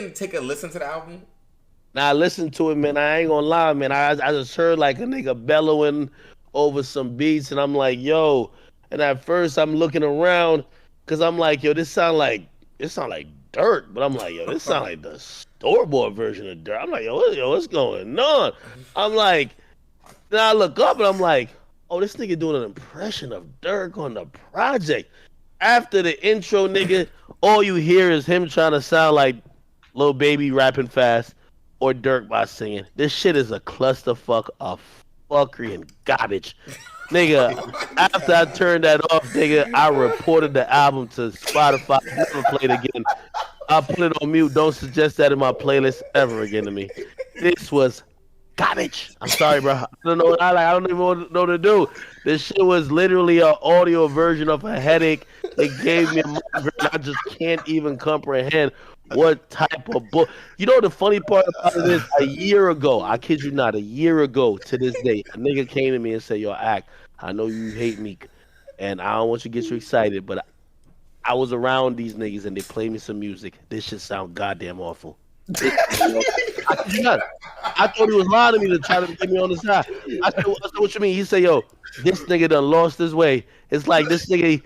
didn't take a listen to the album? Now I listened to it, man. I ain't gonna lie, man. I just heard like a nigga bellowing over some beats, and I'm like, yo. And at first I'm looking around because I'm like, yo, this sound like Dirt, but I'm like, yo, this sound like the store bought version of Dirt. I'm like, what's going on? I'm like, then I look up and I'm like, oh, this nigga doing an impression of Dirk on the project. After the intro, nigga, all you hear is him trying to sound like Lil Baby rapping fast or Dirk by singing. This shit is a clusterfuck of fuckery and garbage. Nigga, after I turned that off, nigga, I reported the album to Spotify. Never played again. I put it on mute. Don't suggest that in my playlist ever again to me. This was garbage. I'm sorry, bro. I don't know. I don't even know what to do. This shit was literally an audio version of a headache. It gave me a migraine. I just can't even comprehend what type of book. You know the funny part about it is, a year ago, I kid you not, a year ago to this day, a nigga came to me and said, "Yo, Act, I know you hate Meek, and I don't want you to get you excited, but I was around these niggas and they played me some music. This shit sound goddamn awful." This, you know, I kid you not. I thought he was lying to me to try to get me on the side. I said, what you mean? He said, yo, this nigga done lost his way. It's like this nigga,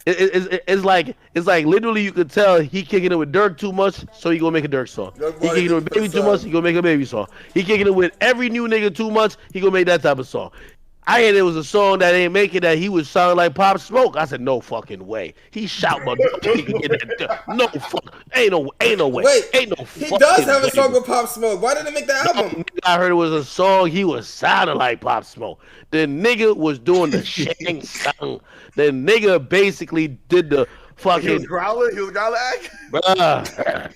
it's like literally you could tell he kicking it with Dirk too much, so he gonna make a Dirk song. He kicking it with Baby too much, he gonna make a Baby song. He kicking it with every new nigga too much, he gonna make that type of song. I heard it was a song that ain't making that he was sounding like Pop Smoke. I said, no fucking way. He shout, but he can get that. No fuck, ain't no way, Wait, ain't no he does fucking have a way. song with Pop Smoke. Why didn't they make the album? I heard it was a song. He was sounding like Pop Smoke. The nigga was doing the shang song. The nigga basically did the He was fucking growling. He was growling. bruh.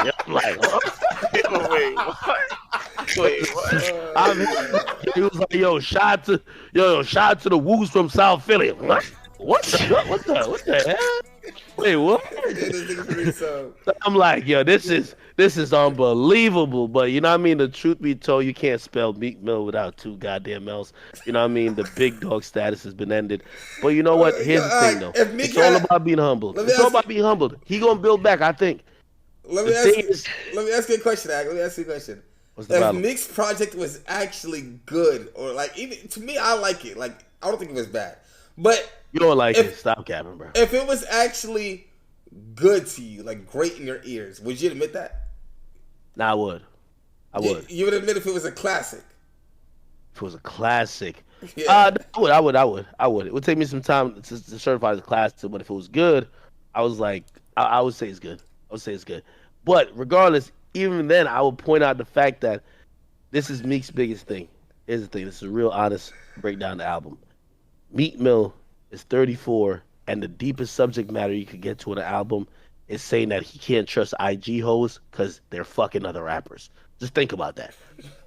Yeah, I'm like, huh? Wait, what? Wait, what? He was like, shout to the Woos from South Philly. What the hell? Wait, what? Yeah, this nigga pretty so. I'm like, yo, this is unbelievable. But you know what I mean? The truth be told, you can't spell Meek Mill without two goddamn L's. You know what I mean? The big dog status has been ended. But you know what? Here's the thing, though. If Meek It's all had, about being humbled. let me It's all ask, about being humbled. He gonna build back, I think. let The me ask, thing is, let me ask you a question, Ag. Let me ask you a question. what's the If problem? Meek's project was actually good, or like even to me, I like it. Like I don't think it was bad, but You don't like if it? Stop capping, bro. if it was actually good to you, like great in your ears, would you admit that? Nah, I would. I would. You would admit if it was a classic. If it was a classic. Yeah. I would. It would take me some time to certify it as a classic, but if it was good, I was like, I would say it's good. I would say it's good. But regardless, even then, I would point out the fact that this is Meek's biggest thing. Here's the thing. This is a real honest breakdown of the album. Meek Mill is 34, and the deepest subject matter you could get to in an album is saying that he can't trust IG hoes because they're fucking other rappers. Just think about that.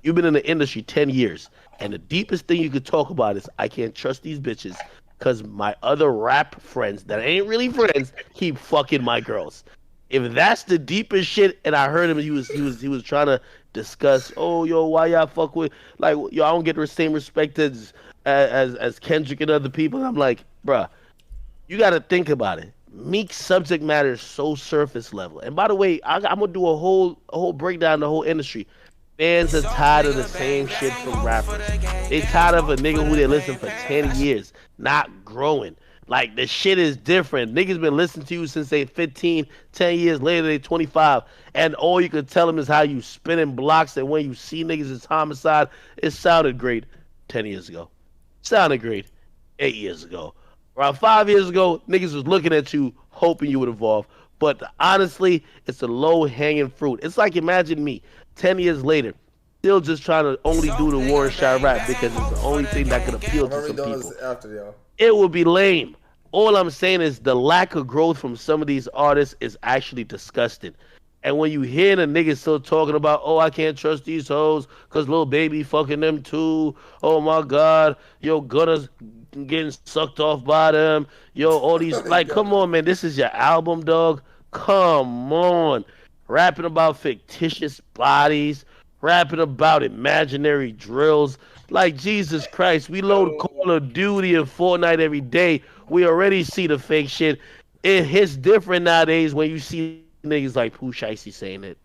You've been in the industry 10 years, and the deepest thing you could talk about is I can't trust these bitches because my other rap friends that ain't really friends keep fucking my girls. If that's the deepest shit, and I heard him, he was trying to discuss, oh yo, why y'all fuck with like yo, I don't get the same respect as Kendrick and other people. And I'm like, bruh, you got to think about it. Meek's subject matter is so surface level. And by the way, I'm gonna do a whole breakdown of the whole industry. Fans are tired of the same shit from rappers. They tired of a nigga who they listen for 10 years, not growing. Like the shit is different. Niggas been listening to you since they 15, 10 years later they 25. And all you could tell them is how you spinning blocks and when you see niggas as homicide, it sounded great 10 years ago. Sounded great 8 years ago. Around 5 years ago, niggas was looking at you, hoping you would evolve. But honestly, it's a low hanging fruit. It's like imagine me, 10 years later, still just trying to only do the Warren Shot rap because it's the only thing that could appeal to some people. After y'all. It would be lame. All I'm saying is the lack of growth from some of these artists is actually disgusting. And when you hear the niggas still talking about, oh, I can't trust these hoes because Lil Baby fucking them too. Oh my God, yo, Gunna's getting sucked off by them. Yo, all these, like, come on, man, this is your album, dog. Come on. Rapping about fictitious bodies, rapping about imaginary drills. Like, Jesus Christ, we load Call of Duty and Fortnite every day. We already see the fake shit. It hits different nowadays when you see Niggas like Pooh Shiesty saying it,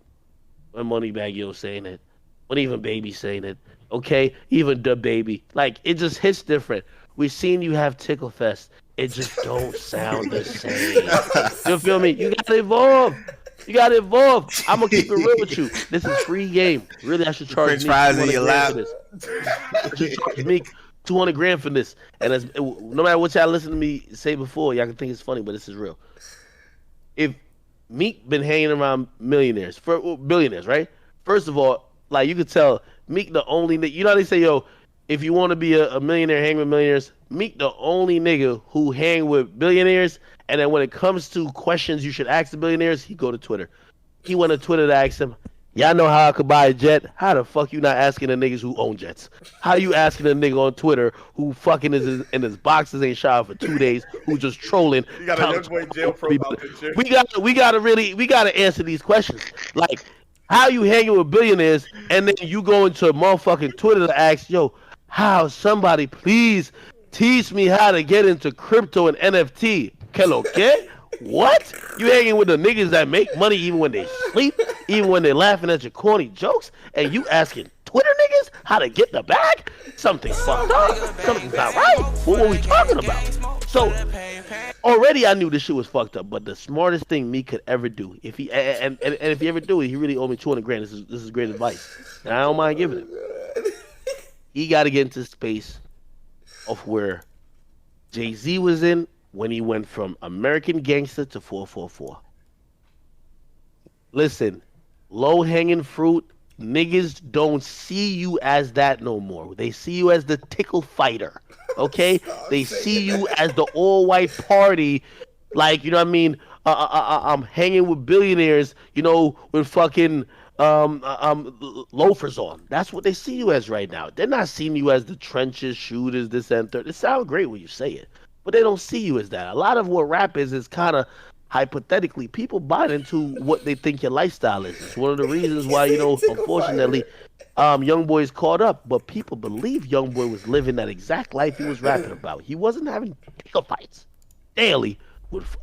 when Moneybag Yo saying it, when even Baby saying it. Okay, even the Baby. Like it just hits different. We seen you have Tickle Fest. It just don't sound the same. You feel me? You gotta evolve. You gotta evolve. I'm gonna keep it real with you. This is free game. Really, I should charge French me fries in 200 your grand lap. for this. I should charge me 200 grand for this. And no matter what y'all listen to me say before, y'all can think it's funny, but this is real. If Meek been hanging around billionaires, right? First of all, like you could tell Meek the only you know how they say, yo, if you want to be a millionaire, hang with millionaires. Meek the only nigga who hang with billionaires, and then when it comes to questions you should ask the billionaires, he go to Twitter. He went to Twitter to ask them, y'all know how I could buy a jet? How the fuck you not asking the niggas who own jets? How you asking a nigga on Twitter who fucking is in his boxes ain't showered for 2 days, who just trolling? You got a young boy jail profile picture. We gotta answer these questions. Like, how you hanging with billionaires and then you go into motherfucking Twitter to ask, yo, how somebody please teach me how to get into crypto and NFT? Que lo que? What? You hanging with the niggas that make money even when they sleep, even when they're laughing at your corny jokes, and you asking Twitter niggas how to get the bag? Something's fucked up. Something's not right. What were we talking about? So already I knew this shit was fucked up, but the smartest thing me could ever do, if he and if he ever do it, he really owed me 200 grand. This is great advice, and I don't mind giving it. He got to get into space of where Jay-Z was in when he went from American Gangster to 444. Listen, low-hanging fruit, niggas don't see you as that no more. They see you as the tickle fighter, okay? They see you as the all-white party, like, you know what I mean? I'm hanging with billionaires, you know, with fucking loafers on. That's what they see you as right now. They're not seeing you as the trenches, shooters, this and third. It sounds great when you say it, but they don't see you as that. A lot of what rap is kind of hypothetically, people buy into what they think your lifestyle is. It's one of the reasons why, you know, unfortunately, Young Boy is caught up. But people believe Young Boy was living that exact life he was rapping about. He wasn't having pickle fights daily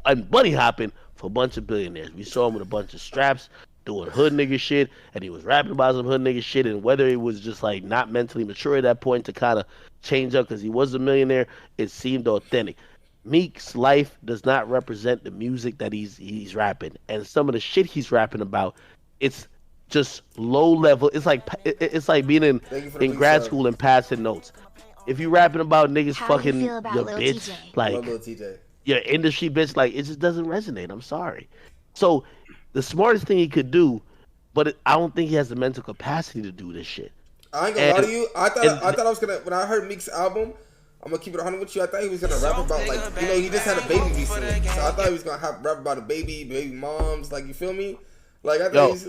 and bunny hopping for a bunch of billionaires. We saw him with a bunch of straps doing hood nigga shit, and he was rapping about some hood nigga shit, and whether it was just like not mentally mature at that point to kind of change up because he was a millionaire, it seemed authentic. Meek's life does not represent the music that he's rapping, and some of the shit he's rapping about, it's just low level. It's like being in grad school and passing notes. If you rapping about niggas fucking your bitch, like your industry bitch, like it just doesn't resonate. I'm sorry. So the smartest thing he could do, but I don't think he has the mental capacity to do this shit. I ain't gonna lie to you. I thought I was gonna, when I heard Meek's album, I'm gonna keep it 100 with you. I thought he was gonna rap about, like, you know, he just had a baby recently, so I thought he was gonna rap about a baby moms, like, you feel me? Like, I thought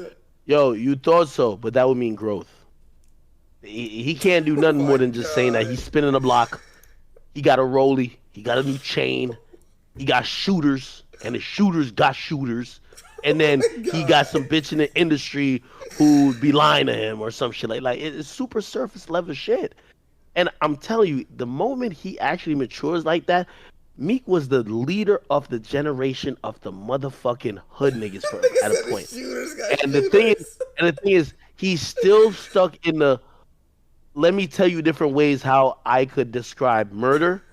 you thought so, but that would mean growth. He can't do nothing more than just saying that he's spinning a block. He got a rollie. He got a new chain. He got shooters, and the shooters got shooters. And then he got some bitch in the industry who be lying to him or some shit. Like it's super surface level shit. And I'm telling you, the moment he actually matures like that, Meek was the leader of the generation of the motherfucking hood niggas at a point. And the thing is, he's still stuck in the, let me tell you different ways how I could describe murder,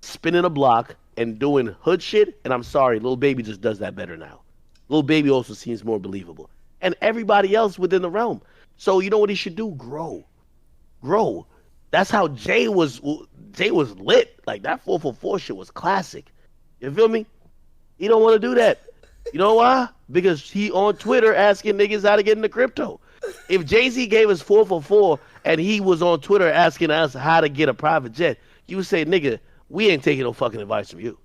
spinning a block, and doing hood shit. And I'm sorry, Lil Baby just does that better now. Lil Baby also seems more believable. And everybody else within the realm. So you know what he should do? Grow. That's how Jay was lit. Like that 444 shit was classic. You feel me? He don't want to do that. You know why? Because he on Twitter asking niggas how to get into crypto. If Jay-Z gave us 444 and he was on Twitter asking us how to get a private jet, you would say, nigga, we ain't taking no fucking advice from you.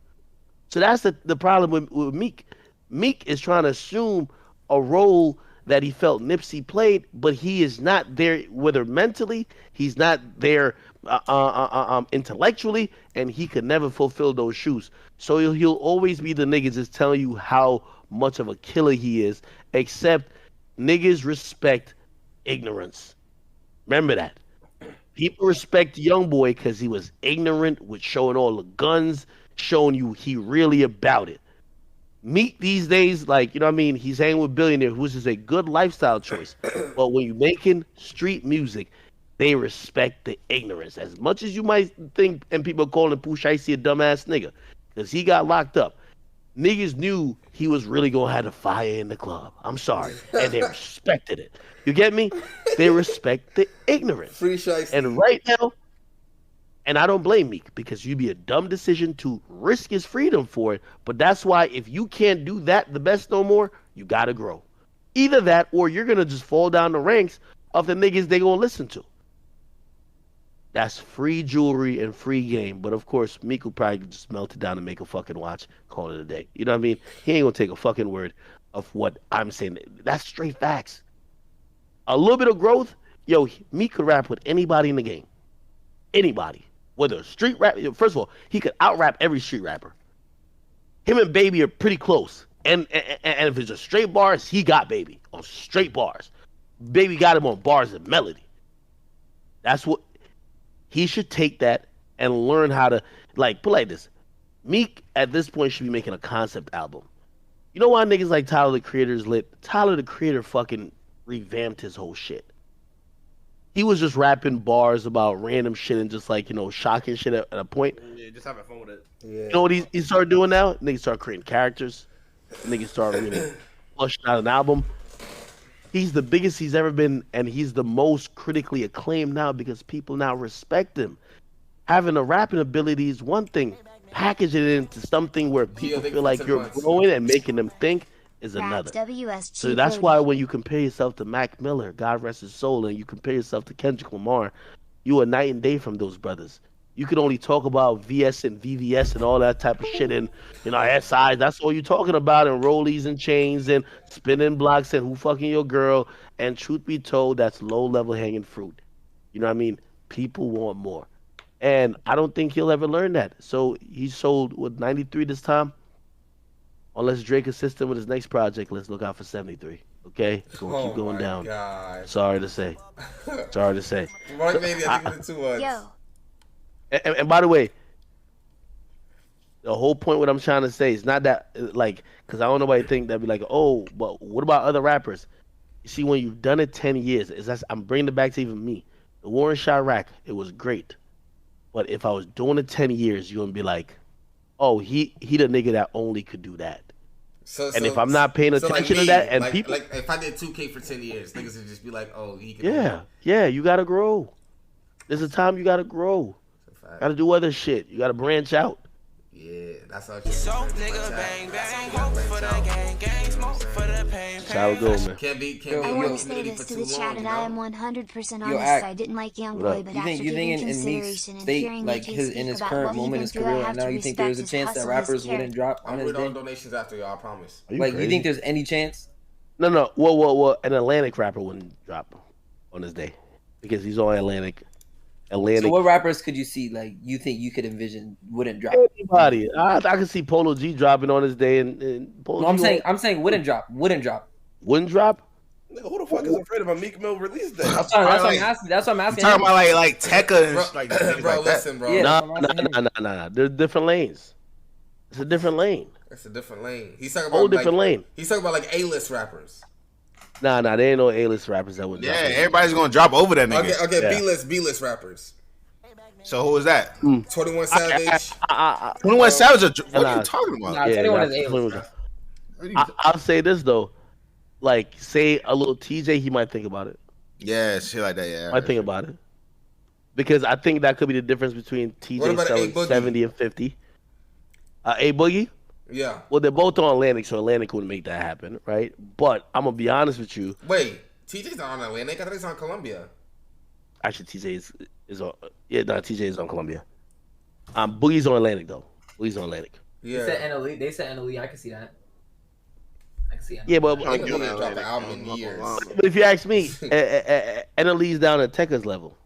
So that's the problem with Meek. Meek is trying to assume a role that he felt Nipsey played, but he is not there, whether mentally, he's not there intellectually, and he could never fulfill those shoes. So he'll always be the niggas that's telling you how much of a killer he is, except niggas respect ignorance. Remember that. People respect Youngboy because he was ignorant with showing all the guns, showing you he really about it. Meek these days, like, you know what I mean? He's hanging with billionaire, which is a good lifestyle choice. But when you're making street music, they respect the ignorance. As much as you might think, and people calling Pooh Shiesty a dumbass nigga, because he got locked up. Niggas knew he was really going to have a fire in the club. I'm sorry. And they respected it. You get me? They respect the ignorance. Free Shiesty. And right now, and I don't blame Meek, because you'd be a dumb decision to risk his freedom for it. But that's why if you can't do that the best no more, you got to grow. Either that or you're going to just fall down the ranks of the niggas they going to listen to. That's free jewelry and free game. But of course, Meek will probably just melt it down and make a fucking watch, call it a day. You know what I mean? He ain't going to take a fucking word of what I'm saying. That's straight facts. A little bit of growth, yo, Meek could rap with anybody in the game. Anybody. Whether street rap, first of all, he could out-rap every street rapper. Him and Baby are pretty close. And if it's a straight bars, he got Baby on straight bars. Baby got him on bars and melody. That's what he should take that and learn how to, like, put like this. Meek at this point should be making a concept album. You know why niggas like Tyler the Creator's lit? Tyler the Creator fucking revamped his whole shit. He was just rapping bars about random shit and just like, you know, shocking shit at a point. Yeah, just having fun with it. Yeah. You know what he started doing now? Niggas started creating characters. Niggas started really flushing out an album. He's the biggest he's ever been, and he's the most critically acclaimed now because people now respect him. Having a rapping ability is one thing. Packaging it into something where people feel like you're growing and making them think is another. So that's why when you compare yourself to Mac Miller, God rest his soul, and you compare yourself to Kendrick Lamar, you are night and day from those brothers. You can only talk about VS and VVS and all that type of shit and, you know, SIs. That's all you're talking about, and rollies and chains and spinning blocks and who fucking your girl. And truth be told, that's low-level hanging fruit. You know what I mean? People want more. And I don't think he'll ever learn that. So he sold, what, 93 this time? Unless Drake assists him with his next project, let's look out for 73. Okay? It's going to keep going down. God. Sorry to say. Sorry to say. Right, maybe I think it's 2 months. Yo. And by the way, the whole point what I'm trying to say is not that, like, because I don't know nobody think that be like, oh, but what about other rappers? You see, when you've done it 10 years, I'm bringing it back to even me. The War in Chirac, it was great. But if I was doing it 10 years, you're going to be like, oh, he the nigga that only could do that. And if I'm not paying attention to that, and people, like if I did 2K for 10 years, niggas would just be like, "Oh, he can." Yeah, you gotta grow. There's a time you gotta grow. Gotta do other shit. You gotta branch out. Yeah, that's how you nigga bang bang, for the gang gang, smoke for the pain. That's how it goes, man. Can't be I want to say this to the chat, and I am 100% honest. I didn't like Youngboy, but after taking consideration and hearing like his in his current moment in his career right now, you think there's a chance that rappers wouldn't drop on his day? Donations after y'all, I promise. Like, you think there's any chance? No. Well, an Atlantic rapper wouldn't drop on his day because he's on Atlantic. So what rappers could you see, like, you think you could envision wouldn't drop? Anybody. I could see Polo G dropping on his day, and Polo No, G I'm saying wouldn't drop. Wouldn't drop? Who the fuck is afraid of a Meek Mill release day? That's what I'm asking. That's what I'm asking. Talking about like Tekka and like bro, listen, bro. Yeah, Nah. They're different lanes. It's a different lane. It's a different lane. He's talking about Whole different lane. He's talking about like A-list rappers. Nah, they ain't no A-list rappers that would drop. Yeah, everybody's gonna drop over that nigga. Okay, yeah. B-list rappers. So who is that? 21 Savage. 21 Savage. What are you talking about? Nah, 21 is A-list. I'll say this though, like, say a little TJ, he might think about it. Yeah, shit like that. Yeah, I think about it because I think that could be the difference between TJ selling 70 and 50. A Boogie. Yeah. Well, they're both on Atlantic, so Atlantic wouldn't make that happen, right? But I'm gonna be honest with you. Wait, TJ's not on Atlantic. I thought he's on Columbia. Actually, TJ is on. Yeah, no, TJ is on Columbia. Boogie's on Atlantic though. Boogie's on Atlantic. Yeah. They said NLE. I can see that. Yeah, but I don't drop an album in years. But if you ask me, NLE's down at Tekka's level.